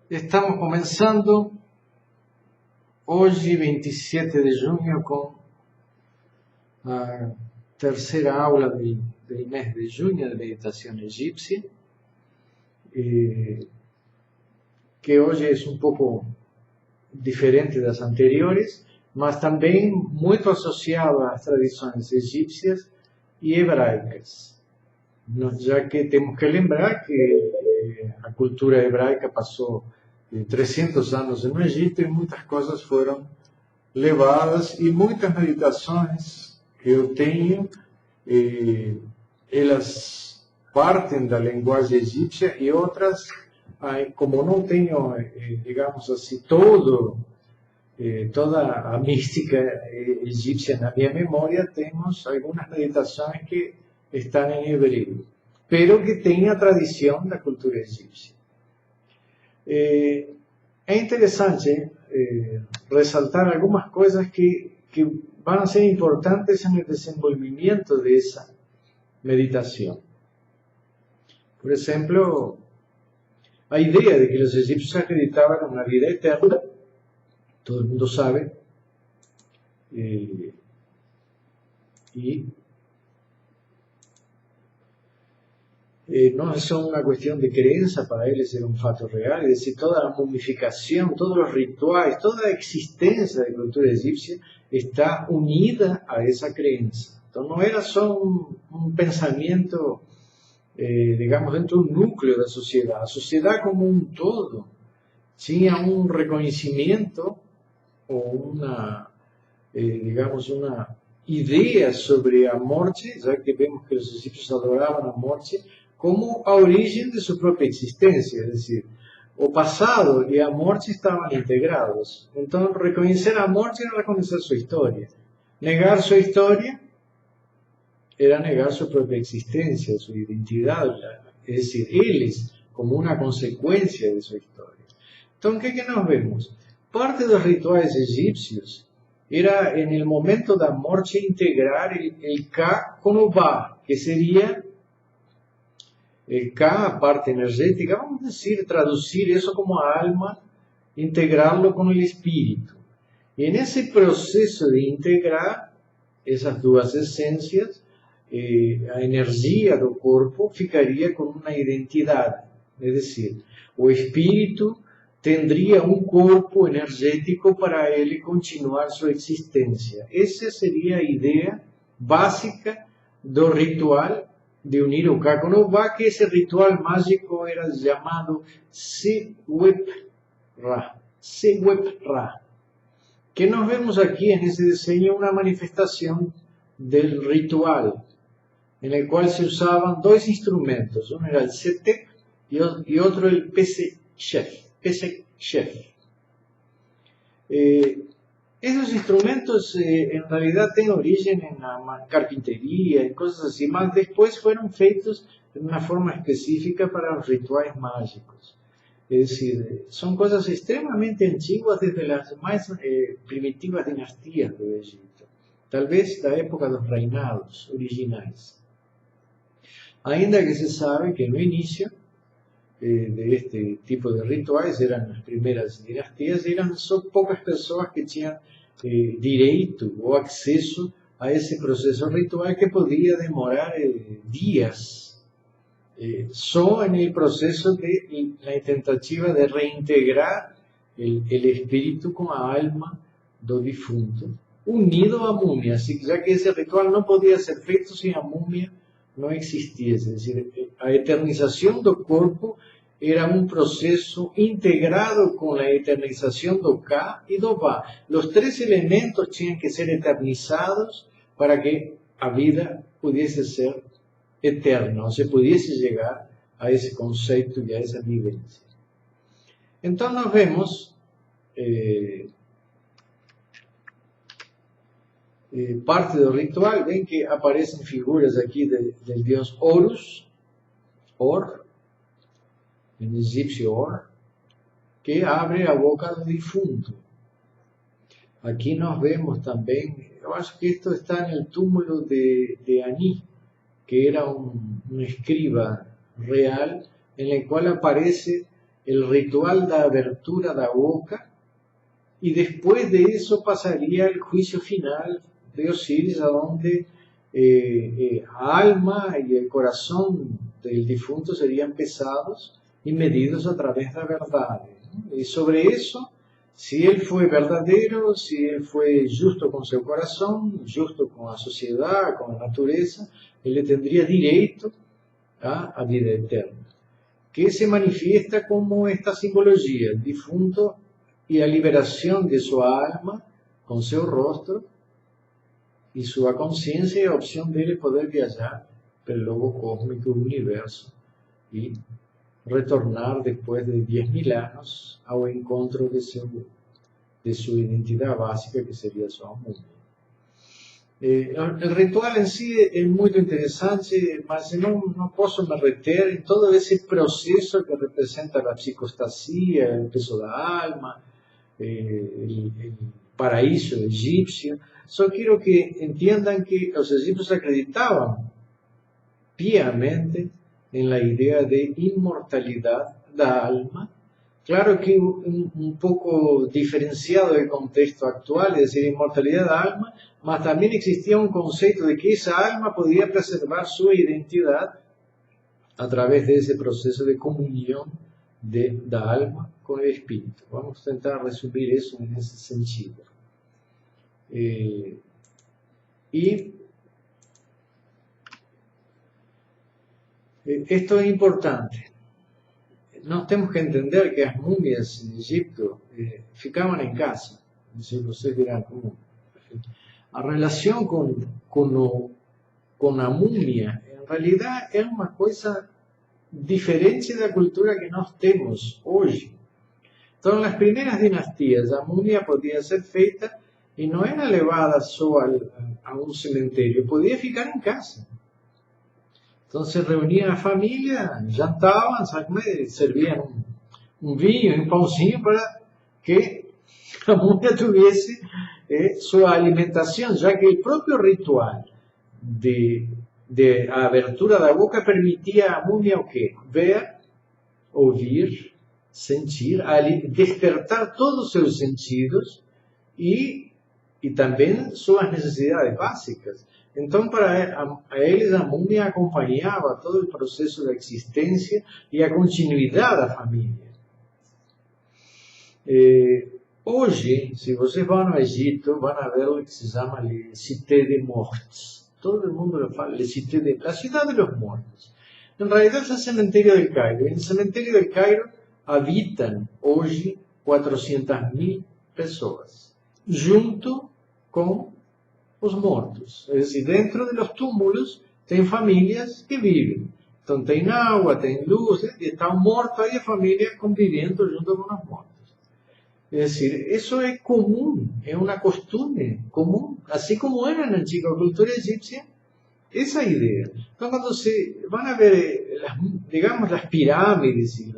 Estamos comenzando hoy, 27 de junio, con la tercera aula del mes de junio de meditación egipcia, que hoy es un poco diferente de las anteriores, mas también muy asociado a las tradiciones egipcias y hebraicas, ya que tenemos que lembrar que la cultura hebraica pasó 300 anos no Egito e muitas coisas foram levadas e muitas meditações que eu tenho, elas partem da linguagem egípcia e outras, como não tenho, digamos assim, toda a mística egípcia na minha memória, temos algumas meditações que estão em hebreu, pero que têm a tradição da cultura egípcia. É interessante ressaltar algumas coisas que vão ser importantes no desenvolvimento dessa meditação. Por exemplo, a ideia de que os egípcios acreditavam na vida eterna, todo mundo sabe, e no es una cuestión de creencia, para ellos era un fato real, es decir, toda la momificación, todos los rituales, toda la existencia de la cultura egipcia está unida a esa creencia. Entonces no era solo un pensamiento, digamos, dentro de un núcleo de la sociedad como un todo tenía un reconocimiento o una, digamos, una idea sobre la muerte, ya que vemos que los egipcios adoraban la muerte, como a origem de sua própria existência, é decir, o passado e a morte estavam integrados. Então, reconhecer a morte era reconhecer sua história. Negar sua história era negar sua própria existência, sua identidade, é decir, eles como uma consequência de sua história. Então, o que nós vemos? Parte dos rituais egípcios era, no momento da morte, integrar o Ka com o Ba, que seria el Ka, a parte energética, vamos a decir, traducir eso como alma, integrarlo con el espíritu. Y en ese proceso de integrar esas dos esencias, a energía del cuerpo ficaría con una identidad. Es decir, o espíritu tendría un cuerpo energético para él continuar su existencia. Esa sería la idea básica del ritual de unir o Ka con o Ba, que ese ritual mágico era llamado Sewep-Ra, que nos vemos aquí en ese diseño una manifestación del ritual, en el cual se usaban dos instrumentos, uno era el Setek y otro el Pesek Shef. Esos instrumentos en realidad tienen origen en la carpintería y cosas así, más después fueron feitos de una forma específica para los rituales mágicos. Es decir, son cosas extremadamente antiguas desde las más primitivas dinastías de Egipto, tal vez la época de los reinados originales. Ainda que se sabe que en el inicio de este tipo de rituales eran las primeras dinastías, eran solo pocas personas que tenían direito o acceso a ese proceso ritual que podía demorar días, solo en el proceso de la tentativa de reintegrar el espíritu con la alma do difunto, unido a múmia, así que ya que ese ritual no podía ser feito si la múmia no existiese, es decir, la eternización del cuerpo era un proceso integrado con la eternización do Ka y do Ba. Los tres elementos tenían que ser eternizados para que la vida pudiese ser eterna, o se pudiese llegar a ese concepto y a esa vivencia. Entonces nos vemos parte del ritual, ven que aparecen figuras aquí del dios Horus, en egipcio Or, que abre la boca del difunto. Aquí nos vemos también, yo acho que esto está en el túmulo de Aní, que era un escriba real, en el cual aparece el ritual de abertura da boca, y después de eso pasaría el juicio final de Osiris, a donde alma y el corazón del difunto serían pesados y medidos a través de verdades, ¿no? Y sobre eso, si él fue verdadero, si él fue justo con su corazón, justo con la sociedad, con la naturaleza, él le tendría derecho a vida eterna, que se manifiesta como esta simbología, el difunto y la liberación de su alma con su rostro y su conciencia y la opción de él poder viajar pelo lobo cósmico del universo y retornar después de 10.000 años al encuentro de su identidad básica, que sería su amor. El ritual en sí es muy interesante, mas no puedo me reter en todo ese proceso que representa la psicostasia, el peso da alma, el paraíso egipcio. Solo quiero que entiendan que los egipcios acreditaban piamente en la idea de inmortalidad da alma. Claro que un poco diferenciado del contexto actual, es decir, inmortalidad da alma, mas también existía un concepto de que esa alma podía preservar su identidad a través de ese proceso de comunión da alma con el espíritu. Vamos a intentar resumir eso en ese sentido. Esto es importante. Nós temos que entender que as múmias em Egipto ficavam em casa. Não sei se vocês dirão como. A relação com a múmia, em realidade, é uma coisa diferente da cultura que nós temos hoje. Então, nas primeiras dinastias, a múmia podia ser feita e não era levada só a um cemitério, podia ficar em casa. Então se reuniam a família, jantavam, serviam um vinho e um pãozinho para que a múmia tivesse sua alimentação, já que o próprio ritual de abertura da boca permitia à múmia o quê? Ver, ouvir, sentir, despertar todos os seus sentidos e também suas necessidades básicas. Então, para eles, a múmia acompanhava todo o processo da existência e a continuidade da família. Hoje, se vocês vão ao Egito, vão ver o que se chama Le Cité des Morts. Todo mundo fala Le Cité de la cidade de los mortos. Em realidade, é o cemitério del Cairo. E no cemitério del Cairo habitam hoje 400.000 pessoas, junto com os mortos. Es decir, dentro de los túmulos tem famílias que vivem. Então tem água, tem luz, e está um morto aí, a família convivendo junto com os mortos. Es decir, eso es común, es una costumbre común, así como era en la antigua cultura egipcia, esa idea. Entonces, cuando se van a ver, digamos, las pirámides y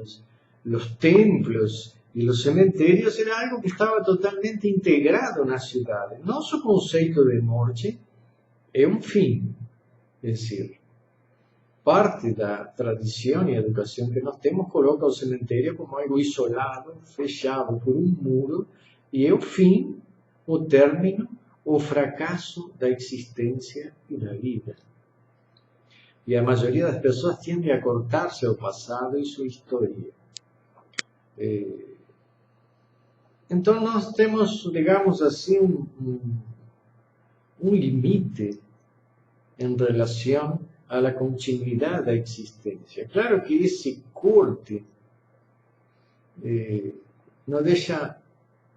los templos y los cementerios, era algo que estaba totalmente integrado en las ciudades. No su concepto de morte es un fin, es decir, parte da tradição e educação que nós temos coloca o cemitério como algo isolado, fechado por um muro, e é o fim, o término, o fracasso da existência e da vida. E a maioria das pessoas tende a cortar seu passado e sua história. Então nós temos, digamos assim, um limite em relação a la continuidad da existência. Claro que esse corte não deixa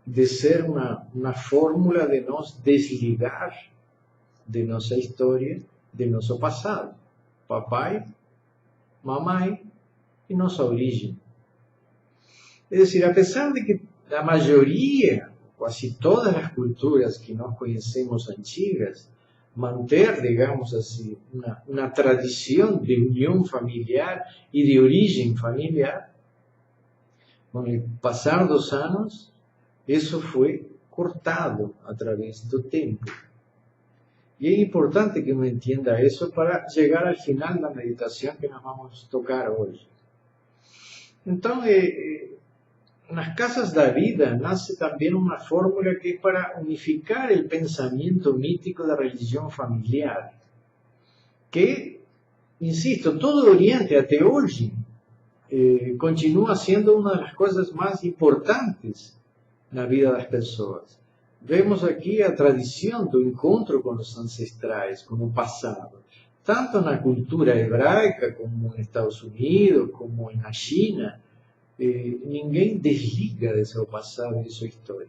de ser uma fórmula de nos desligar de nossa história, de nosso passado. Papai, mamãe e nossa origem. É decir, apesar de que a maioria, quase todas as culturas que nós conhecemos antigas, manter, digamos assim, uma tradição de união familiar e de origem familiar, com o passar dos anos, isso foi cortado através do tempo. E é importante que uno entenda isso para chegar ao final da meditação que nós vamos tocar hoje. Então, las casas da vida nace también una fórmula que es para unificar el pensamiento mítico de religión familiar, que, insisto, todo Oriente até hoje continúa siendo una de las cosas más importantes na vida das pessoas. Vemos aqui a tradição do encontro com os ancestrais, com o passado, tanto na cultura hebraica, como nos Estados Unidos, como na China. Ninguém desliga de seu passado e de sua história.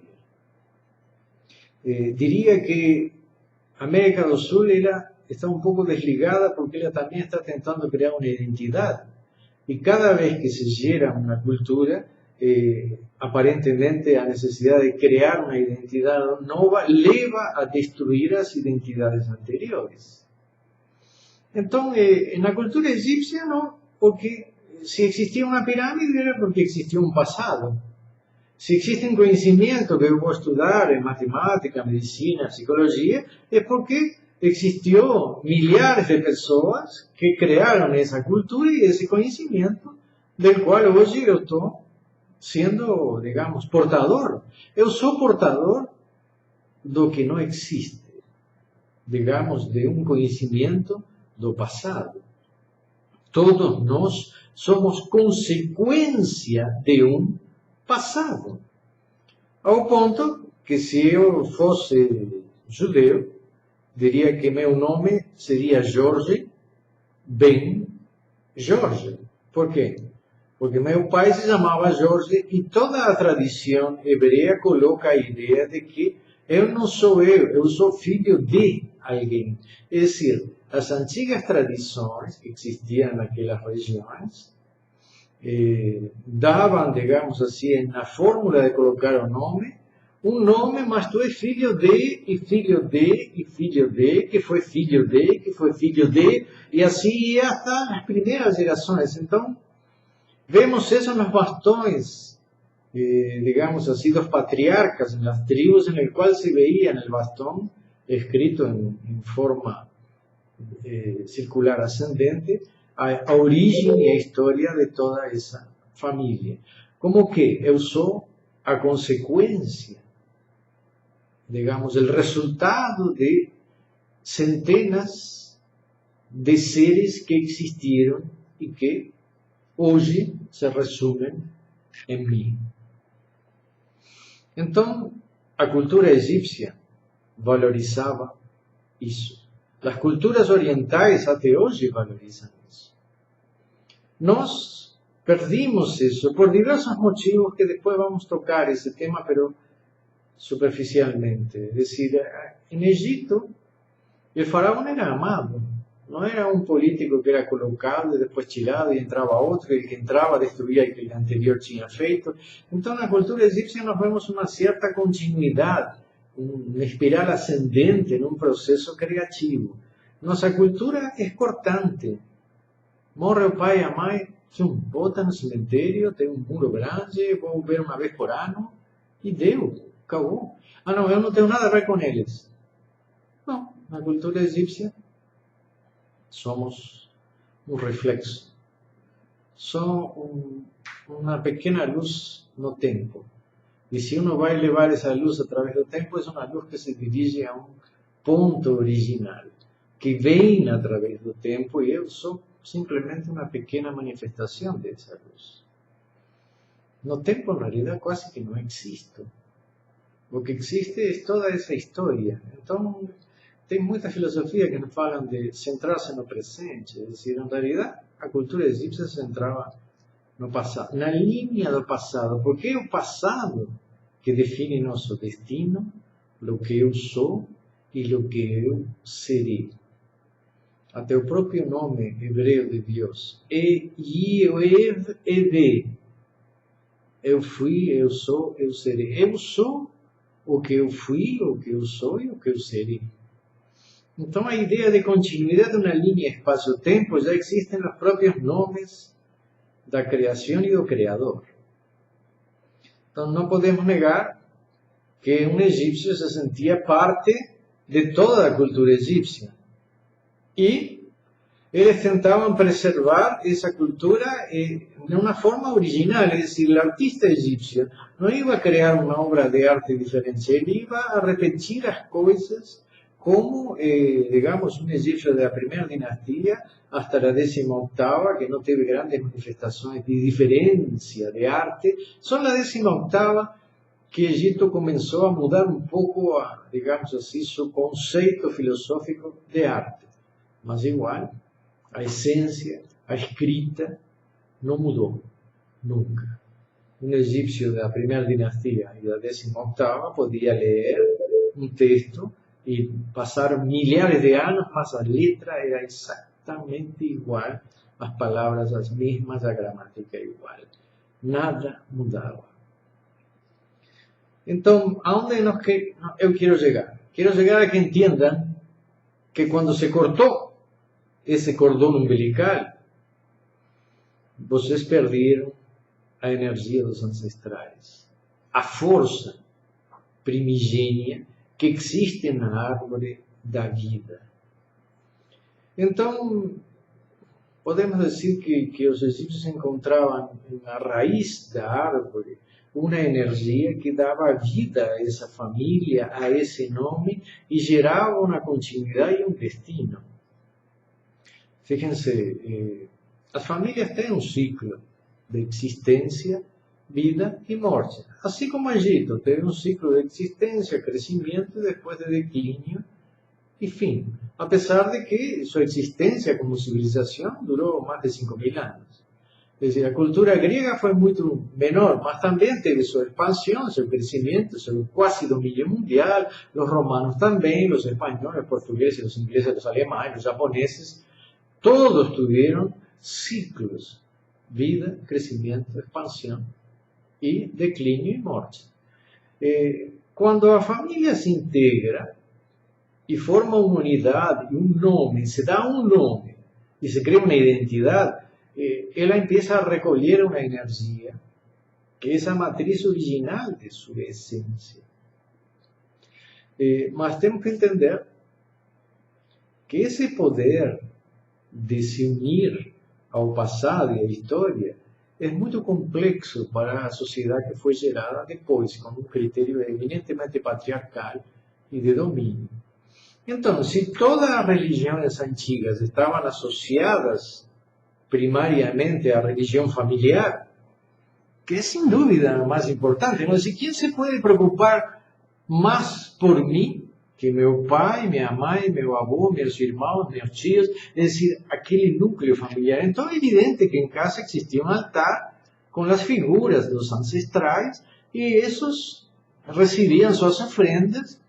Diria que a América do Sul está um pouco desligada porque ela também está tentando criar uma identidade. E cada vez que se gera uma cultura, aparentemente a necesidad de crear una identidad nueva leva a destruir las identidades anteriores. Entonces, en la cultura egipcia no, porque si existía una pirámide era porque existía un pasado. Si existe un conocimiento que yo puedo estudiar en matemática, medicina, psicología, es porque existió millares de personas que crearon esa cultura y ese conocimiento del cual hoy yo estoy siendo, digamos, portador. Eu sou portador do que não existe, digamos, de um conhecimento do passado. Todos nós somos consequência de um passado. Ao ponto que se eu fosse judeu, diria que meu nome seria Jorge Ben Jorge. Por quê? Porque meu pai se chamava Jorge e toda a tradição hebreia coloca a ideia de que eu não sou eu sou filho de alguém. É decir, as antigas tradições que existiam naquelas regiões davam, digamos assim, na fórmula de colocar o nome, um nome, mas tu és filho de, e filho de, e filho de, que foi filho de, que foi filho de, e assim ia até as primeiras gerações. Então, vemos isso nos bastões, digamos assim, dos patriarcas, nas tribos, em qual se veía no bastão, escrito em forma circular ascendente, a origem e a história de toda essa família. Como que eu sou a consequência, digamos, o resultado de centenas de seres que existiram e que hoje se resumem em mim. Então, a cultura egípcia valorizava isso. As culturas orientais até hoje valorizam isso. Nós perdimos isso por diversos motivos que depois vamos tocar esse tema, pero superficialmente. Es decir, en Egipto el faraón era amado, no era un político que era colocado y después chilado y entraba otro, y el que entraba destruía el que el anterior tinha feito. Entonces en la cultura egipcia nos vemos una cierta continuidad, una espiral ascendente en un proceso creativo. Nuestra cultura es cortante. Morre o pai e a mãe, bota no cemitério, tem um muro grande, vou ver uma vez por ano, e deu. Acabou. Ah, não, eu não tenho nada a ver com eles. Não, na cultura egípcia somos um reflexo. Só uma pequena luz no tempo. E se uno vai levar essa luz através do tempo, é uma luz que se dirige a um ponto original, que vem através do tempo, e eu sou simplesmente uma pequena manifestação dessa luz. No tempo, na realidade, quase que não existo. O que existe é toda essa história. Então, tem muita filosofia que nos falam de centrar-se no presente. É decir, em realidade, a cultura egípcia se centrava no passado, na linha do passado, porque é o passado que define nosso destino, o que eu sou e o que eu serei. Até o próprio nome hebreu de Deus é Yehoev Eve. Eu fui, eu sou, eu serei. Eu sou o que eu fui, o que eu sou e o que eu serei. Então a ideia de continuidade na linha espaço-tempo já existe nos próprios nomes da criação e do Criador. Então não podemos negar que um egípcio se sentia parte de toda a cultura egípcia. E eles tentavam preservar essa cultura de una forma original, es decir, el artista egipcio no iba a crear una obra de arte diferente, él iba a repetir las cosas como, digamos, un egipcio de la primera dinastía hasta la 18ª, que no tiene grandes manifestaciones de diferencia de arte, son la 18ª que Egipto comenzó a mudar un poco, digamos así, su concepto filosófico de arte. Mas igual, a esencia, a escrita, no mudó, nunca. Un egipcio de la primera dinastía y de la 18ª podía leer un texto y pasaron millares de años, más la letra era exactamente igual, las palabras las mismas, la gramática igual. Nada mudaba. Entonces, ¿a dónde yo quiero llegar? Quiero llegar a que entiendan que cuando se cortó ese cordón umbilical, vocês perderam a energia dos ancestrais, a força primigênia que existe na árvore da vida. Então, podemos dizer que os egípcios encontravam na raiz da árvore uma energia que dava vida a essa família, a esse nome, e gerava uma continuidade e um destino. Fíjense, as famílias têm um ciclo de existência, vida e morte. Assim como o Egito teve um ciclo de existência, crescimento e depois de declínio e fim. Apesar de que sua existência como civilização durou mais de 5.000 anos. Es decir, a cultura griega foi muito menor, mas também teve sua expansão, seu crescimento, seu quase domínio mundial. Os romanos também, os espanhóis, os portugueses, os ingleses, os alemães, os japoneses, todos tiveram ciclos, vida, crescimento, expansão e declínio e morte. Quando a família se integra e forma uma unidade, um nome, se dá um nome e se cria uma identidade, ela empieza a recolher uma energia que é a matriz original de sua essência. Mas temos que entender que esse poder de se unir ao passado e à história é muito complexo para a sociedade que foi gerada depois, com um critério eminentemente patriarcal e de domínio. Então, se todas as religiões antigas estavam associadas primariamente a religião familiar, que é sem dúvida a mais importante, mas quem se pode preocupar mais por mim que meu pai, minha mãe, meu avô, meus irmãos, meus tios, é decir, aquele núcleo familiar? Então é evidente que em casa existia um altar com as figuras dos ancestrais e esses recebiam suas ofrendas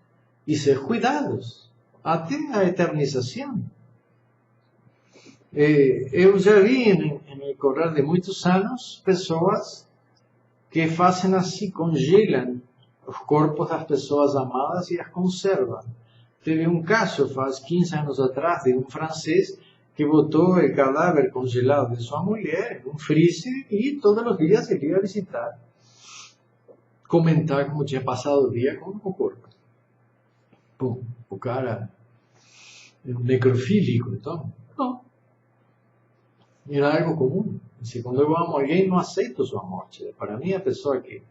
e seus cuidados até a eternização. Eu já vi no correr de muitos anos pessoas que fazem assim, congelam os corpos das pessoas amadas e as conservam. Teve um caso, faz 15 anos atrás, de um francês que botou o cadáver congelado de sua mulher em um freezer e todos os dias ele ia visitar, comentar como tinha passado o dia com o corpo. Bom, o cara é um necrofílico, então, não. Era algo comum. Se quando eu amo alguém, não aceito sua morte. Para mim, a pessoa que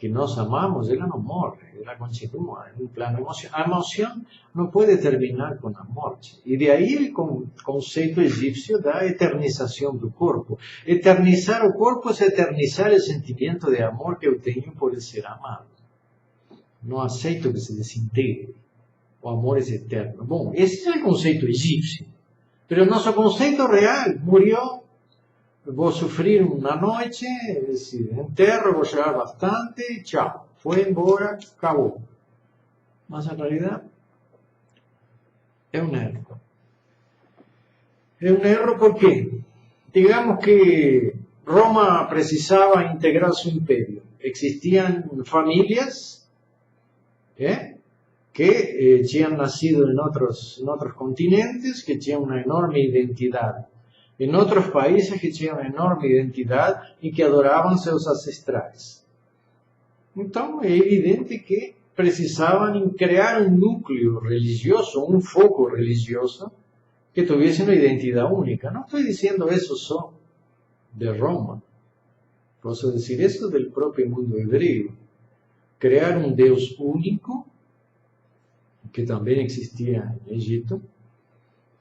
nós amamos, ela não morre, ela continua em um plano emocional. A emoção não pode terminar com a morte. E de aí o conceito egípcio da eternização do corpo. Eternizar o corpo é eternizar o sentimento de amor que eu tenho por ser amado. Não aceito que se desintegre. O amor é eterno. Bom, esse é o conceito egípcio. Pero nosso conceito real murió. Vou sofrer uma noite, esse enterro, vou chorar bastante, tchau. Foi embora, acabou. Mas, na realidade, é um erro. É um erro porque, digamos que Roma precisava integrar seu império. Existiam famílias, que tinham nascido em outros continentes, que tinham uma enorme identidade. Em outros países que tinham uma enorme identidade e que adoravam seus ancestrais. Então, é evidente que precisavam criar um núcleo religioso, um foco religioso, que tivesse uma identidade única. Não estou dizendo isso só de Roma. Posso dizer isso del próprio mundo hebreu. Crear um Deus único, que também existia em Egito.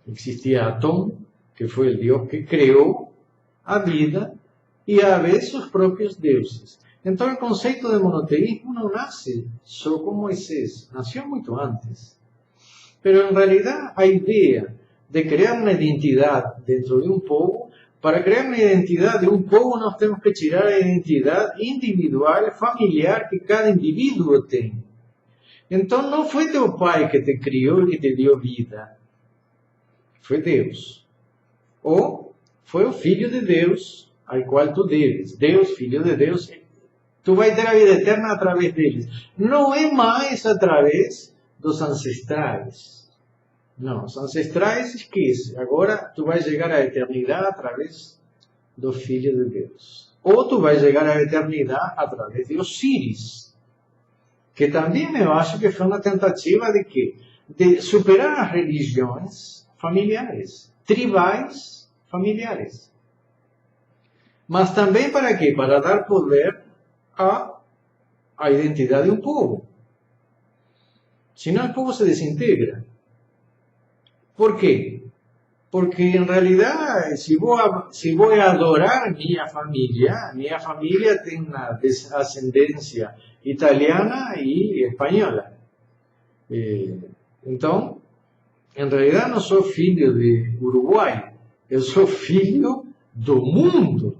Existia Atón, que foi o Deus que criou a vida, e a vez os próprios deuses. Então, o conceito de monoteísmo não nasce só com Moisés, nasceu muito antes. Pero, em realidade, a ideia de criar uma identidade dentro de um povo, para criar uma identidade de um povo, nós temos que tirar a identidade individual, familiar, que cada indivíduo tem. Então, não foi teu pai que te criou e que te deu vida. Foi Deus. Ou foi o Filho de Deus, ao qual tu deves. Deus, Filho de Deus, tu vai ter a vida eterna através deles. Não é mais através dos ancestrais. Não, os ancestrais esquece. Agora tu vais chegar à eternidade através do Filho de Deus. Ou tu vais chegar à eternidade através de Osíris. Que também eu acho que foi uma tentativa de quê? De superar as religiões familiares, tribais familiares. Mas também para quê? Para dar poder à identidade de um povo. Senão o povo se desintegra. Por quê? Porque em realidade, se vou adorar minha família tem uma ascendência italiana e espanhola. Então, em realidade, não sou filho de Uruguai, eu sou filho do mundo.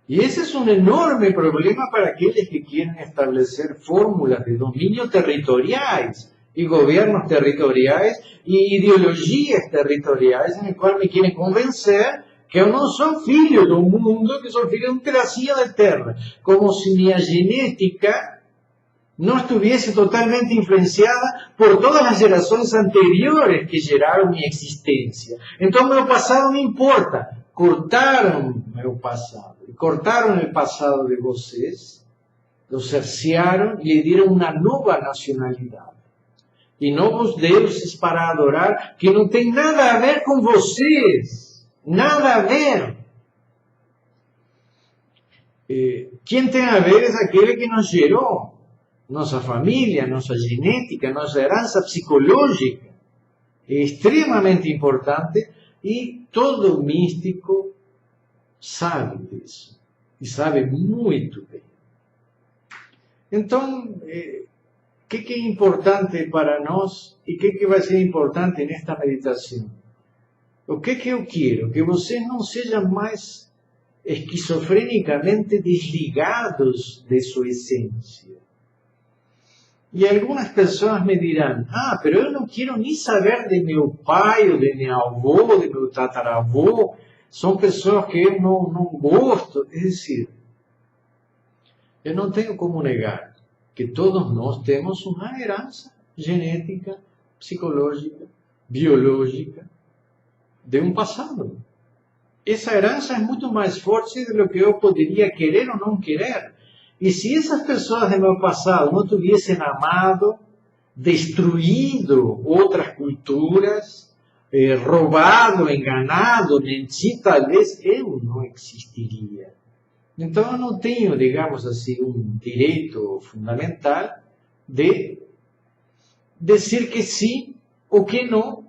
E esse é um enorme problema para aqueles que querem estabelecer fórmulas de domínio territoriais e governos territoriais e ideologias territoriais em qual me querem convencer que eu não sou filho do mundo, que sou filho de um pedacinho de terra, como se minha genética não estivesse totalmente influenciada por todas as gerações anteriores que geraram minha existência. Então meu passado não importa. Cortaram meu passado. E cortaram o passado de vocês, lo cercearam e lhe deram uma nova nacionalidade. E novos deuses para adorar, que não tem nada a ver com vocês. Nada a ver. Quem tem a ver é aquele que nos gerou. Nossa família, nossa genética, nossa herança psicológica. É extremamente importante e todo místico sabe disso. E sabe muito bem. Então, o que é importante para nós e o que vai ser importante nesta meditação? O que eu quero? Que vocês não sejam mais esquizofrenicamente desligados de sua essência. E algumas pessoas me dirão, pero eu não quero nem saber de meu pai, ou de meu avô, ou de meu tataravô, são pessoas que eu não gosto. É decir, eu não tenho como negar que todos nós temos uma herança genética, psicológica, biológica, de um passado. Essa herança é muito mais forte do que eu poderia querer ou não querer. E se essas pessoas do meu passado não tivessem amado, destruído outras culturas, roubado, enganado, mentido, talvez eu não existiria. Então eu não tenho, digamos assim, um direito fundamental de dizer que sim ou que não,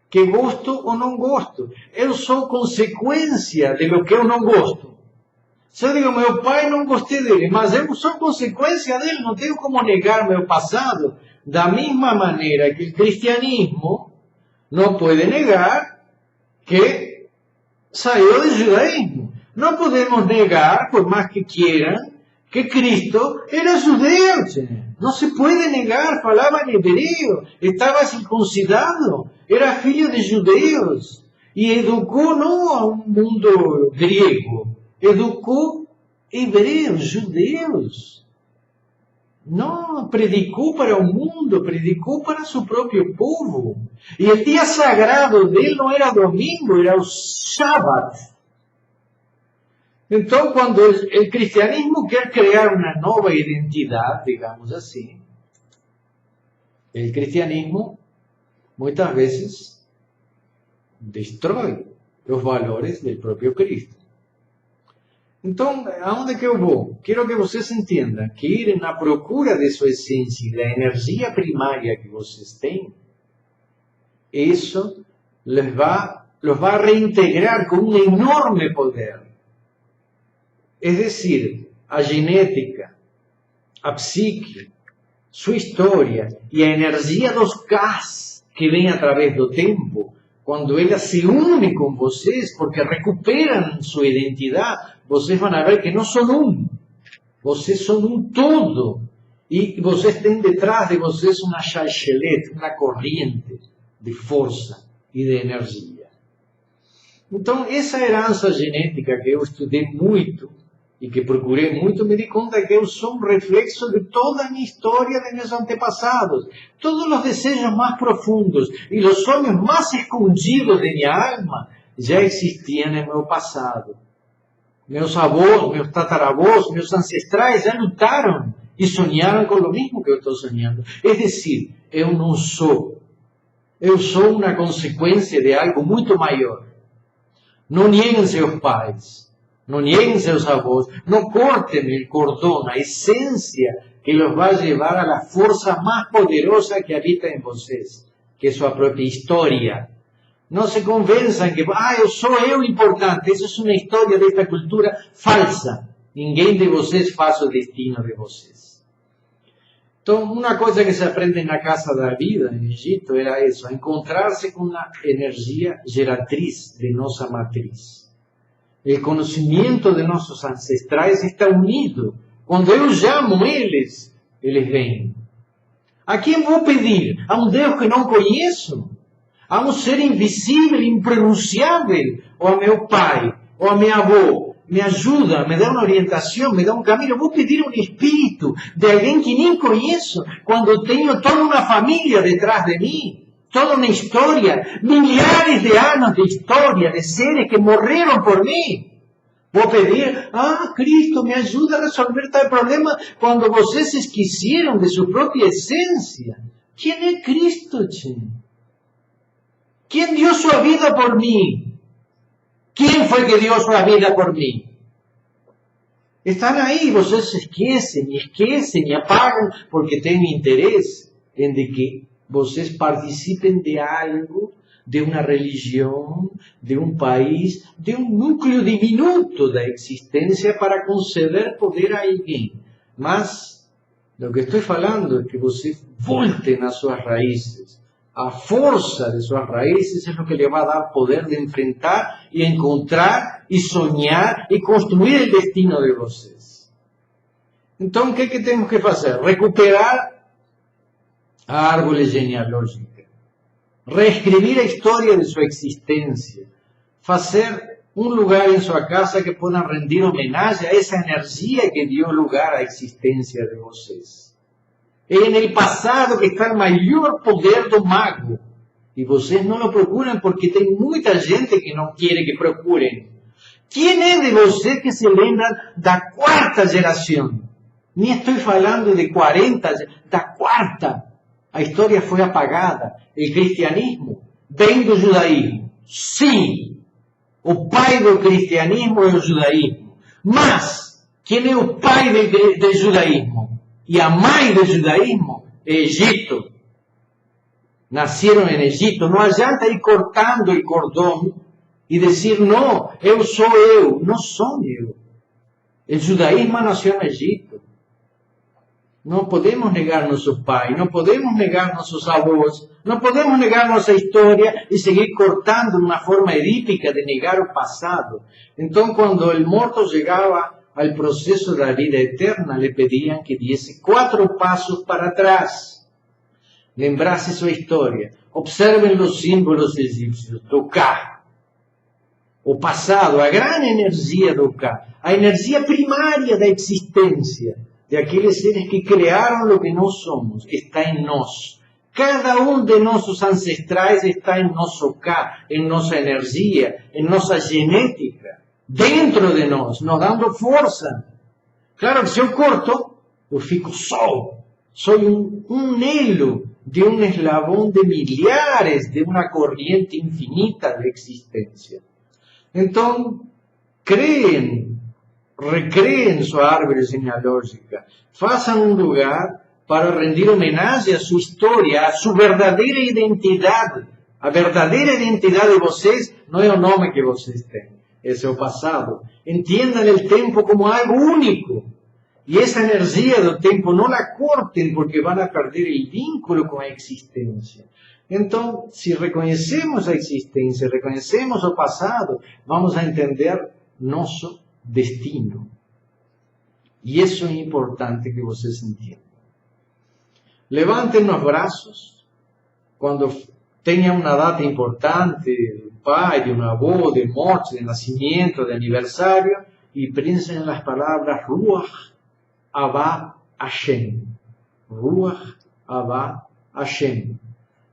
que gosto ou não gosto. Eu sou consequência de lo que eu não gosto. Se eu digo, meu pai, não gostei dele, mas eu sou consequência dele, não tenho como negar meu passado. Da mesma maneira que o cristianismo não pode negar que saiu do judaísmo. Não podemos negar, por mais que quieran, que Cristo era judeu. Não se pode negar, falava em hebreu, estava circuncidado, era filho de judeus e educou não a um mundo grego. Educou hebreus, judeus. Não predicou para o mundo, predicou para seu próprio povo. E o dia sagrado dele não era domingo, era o sábado. Então, quando o cristianismo quer criar uma nova identidade, digamos assim, o cristianismo muitas vezes destrói os valores do próprio Cristo. Então, aonde que eu vou? Quero que vocês entendam que ir na procura de sua essência e da energia primária que vocês têm, isso los va a reintegrar con un enorme poder. Es decir, a genética, a psique, sua história e a energia dos Ks que vem através do tempo, quando elas se unem com vocês, porque recuperam sua identidade, vocês vão ver que não são um, vocês são um todo, e vocês têm detrás de vocês uma chalchelete, uma corrente de força e de energia. Então, essa herança genética que eu estudei muito, e que procurei muito, me di conta que eu sou um reflexo de toda a minha história de meus antepassados. Todos os desejos mais profundos e os sonhos mais escondidos de minha alma já existiam no meu passado. Meus avós, meus tataravós, meus ancestrais já lutaram e sonharam com o mesmo que eu estou sonhando. É decir, eu não sou. Eu sou uma consequência de algo muito maior. Não nieguem seus pais. Não nieguem seus avós, não cortem o cordão, a essência que los vai levar à força mais poderosa que habita em vocês, que é sua própria história. Não se convençam que, eu sou eu importante, essa é uma história desta cultura falsa. Ninguém de vocês faz o destino de vocês. Então, uma coisa que se aprende na Casa da Vida, no Egito, era isso, encontrar-se com a energia geratriz de nossa matriz. O conhecimento de nossos ancestrais está unido. Quando eu chamo eles, eles vêm. A quem vou pedir? A um Deus que não conheço? A um ser invisível, impronunciável? Ou a meu pai? Ou a minha avó? Me ajuda, me dá uma orientação, me dá um caminho. Vou pedir um espírito de alguém que nem conheço, quando tenho toda uma família detrás de mim. Toda uma história, milhares de anos de história, de seres que morreram por mim. Vou pedir, Cristo, me ajuda a resolver tal problema quando vocês se esqueceram de sua própria essência. Quem é Cristo, tchê? Quem deu sua vida por mim? Quem foi que deu sua vida por mim? Estão aí, vocês se esquecem e apagam porque têm interesse em de que vocês participem de algo, de uma religião, de um país, de um núcleo diminuto da existência para conceder poder a alguém. Mas, o que estou falando é que vocês voltem às suas raízes. A força de suas raízes é o que lhe vai dar poder de enfrentar e encontrar e sonhar e construir o destino de vocês. Então, o que temos que fazer? Recuperar a árvore genealógica, reescrever a história de sua existência, fazer um lugar em sua casa que possa rendir homenagem a essa energia que deu lugar à existência de vocês. É no passado que está o maior poder do mago, e vocês não o procuram porque tem muita gente que não quer que procurem. Quem é de vocês que se lembra da quarta geração? Nem estou falando de 40, da quarta. A história foi apagada. O cristianismo vem do judaísmo. Sim, o pai do cristianismo é o judaísmo. Mas, quem é o pai do judaísmo? E a mãe do judaísmo é Egito. Nasceram em Egito. Não adianta ir cortando o cordão e dizer, não, eu sou eu. Não sou eu. O judaísmo nasceu no Egito. Não podemos negar nosso pai, não podemos negar nossos avós, não podemos negar nossa história e seguir cortando uma forma edípica de negar o passado. Então, quando o morto chegava ao processo da vida eterna, lhe pediam que desse 4 passos para trás. Lembrasse sua história. Observem os símbolos egípcios do Ka. O passado, a grande energia do Ka, a energia primária da existência, de aqueles seres que criaram o que nós somos, está em nós. Cada um de nossos ancestrais está em nosso Ka, em nossa energia, em nossa genética, dentro de nós, nos dando força. Claro que se eu corto, eu fico só. Sou um elo de um eslabão de milhares de uma corrente infinita de existência. Então, creem recreen su árbol genealógica, façam um lugar para rendir homenagem à sua história, à sua verdadeira identidade. A verdadeira identidade de vocês não é o nome que vocês têm, é seu passado. Entendam o tempo como algo único. E essa energia do tempo não a cortem, porque vão a perder o vínculo com a existência. Então, se reconhecemos a existência, reconhecemos o passado, vamos a entender nosso destino. E isso é importante que vocês entendam. Levantem os braços quando tenham uma data importante, de um pai, de um avô, de morte, de nascimento, de aniversário, e pensem nas palavras Ruach Abba Hashem. Ruach Abba Hashem.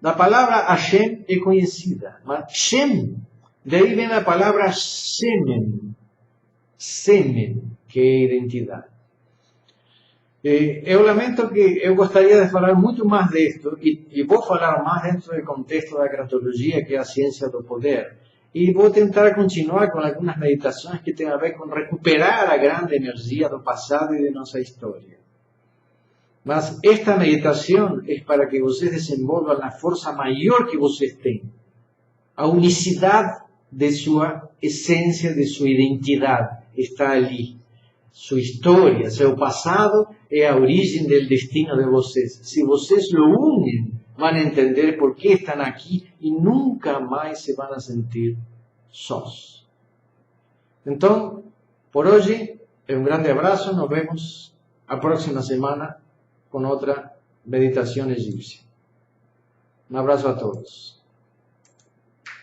A palavra Hashem é conhecida, mas Shem, daí vem a palavra Semen. Semen, que é identidade. Eu lamento que eu gostaria de falar muito mais disto, e vou falar mais dentro do contexto da gratologia, que é a ciência do poder. E vou tentar continuar com algumas meditações que têm a ver com recuperar a grande energia do passado e de nossa história. Mas esta meditação é para que vocês desenvolvam a força maior que vocês têm. A unicidade de sua essência, de sua identidade, está ali. Sua história, seu passado é a origem do destino de vocês. Se vocês lo unem, vão entender por que estão aqui e nunca mais se vão sentir sós. Então, por hoje, um grande abraço. Nos vemos a próxima semana com outra meditação egípcia. Um abraço a todos.